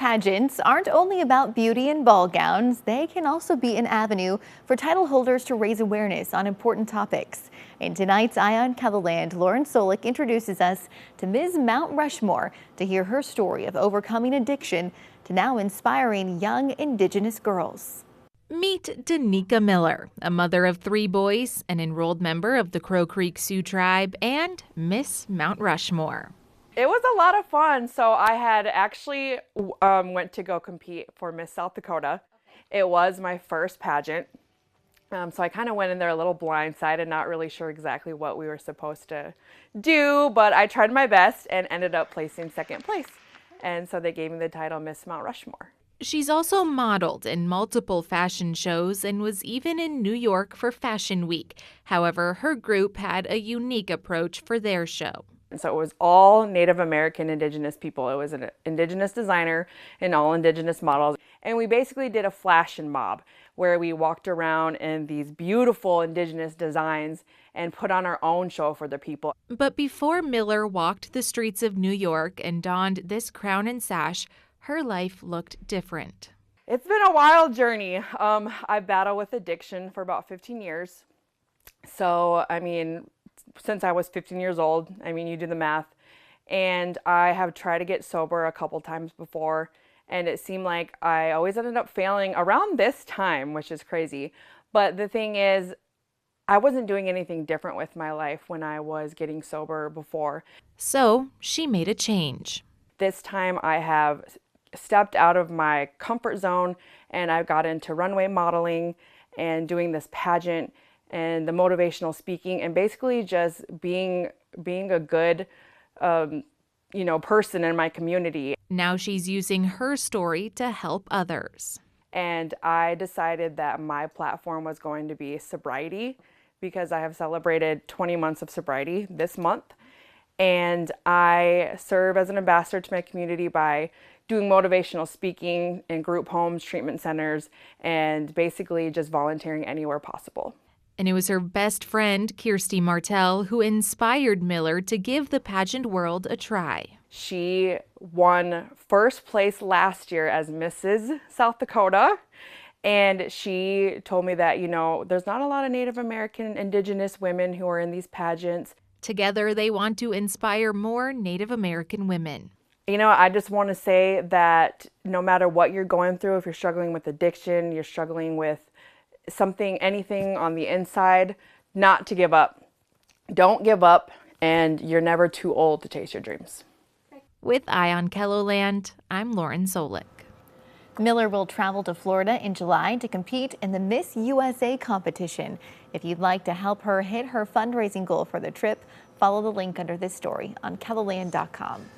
Pageants aren't only about beauty and ball gowns, they can also be an avenue for title holders to raise awareness on important topics. In tonight's Eye on Keloland, Lauren Solik introduces us to Ms. Mount Rushmore to hear her story of overcoming addiction to now inspiring young Indigenous girls. Meet Danica Miller, a mother of 3 boys, an enrolled member of the Crow Creek Sioux Tribe, and Miss Mount Rushmore. It was a lot of fun. So I had actually went to go compete for Miss South Dakota. It was my first pageant. So I kind of went in there a little blindsided, not really sure exactly what we were supposed to do, but I tried my best and ended up placing 2nd place. And so they gave me the title Miss Mount Rushmore. She's also modeled in multiple fashion shows and was even in New York for Fashion Week. However, her group had a unique approach for their show. And so it was all Native American Indigenous people. It was an Indigenous designer and all Indigenous models. And we basically did a fashion mob where we walked around in these beautiful Indigenous designs and put on our own show for the people. But before Miller walked the streets of New York and donned this crown and sash, her life looked different. It's been a wild journey. I've battled with addiction for about 15 years. So, since I was 15 years old, you do the math. And I have tried to get sober a couple times before, and it seemed like I always ended up failing around this time, which is crazy. But the thing is, I wasn't doing anything different with my life when I was getting sober before. So she made a change. This time I have stepped out of my comfort zone and I got into runway modeling and doing this pageant and the motivational speaking and basically just being a good person in my community. Now she's using her story to help others. And I decided that my platform was going to be sobriety because I have celebrated 20 months of sobriety this month. And I serve as an ambassador to my community by doing motivational speaking in group homes, treatment centers, and basically just volunteering anywhere possible. And it was her best friend, Kirsty Martell, who inspired Miller to give the pageant world a try. She won 1st place last year as Mrs. South Dakota. And she told me that, there's not a lot of Native American Indigenous women who are in these pageants. Together, they want to inspire more Native American women. I just want to say that no matter what you're going through, if you're struggling with addiction, you're struggling with anything on the inside, not to give up. Don't give up, and you're never too old to chase your dreams. With Eye on Keloland, I'm Lauren Solik. Miller will travel to Florida in July to compete in the Miss USA competition. If you'd like to help her hit her fundraising goal for the trip, follow the link under this story on Keloland.com.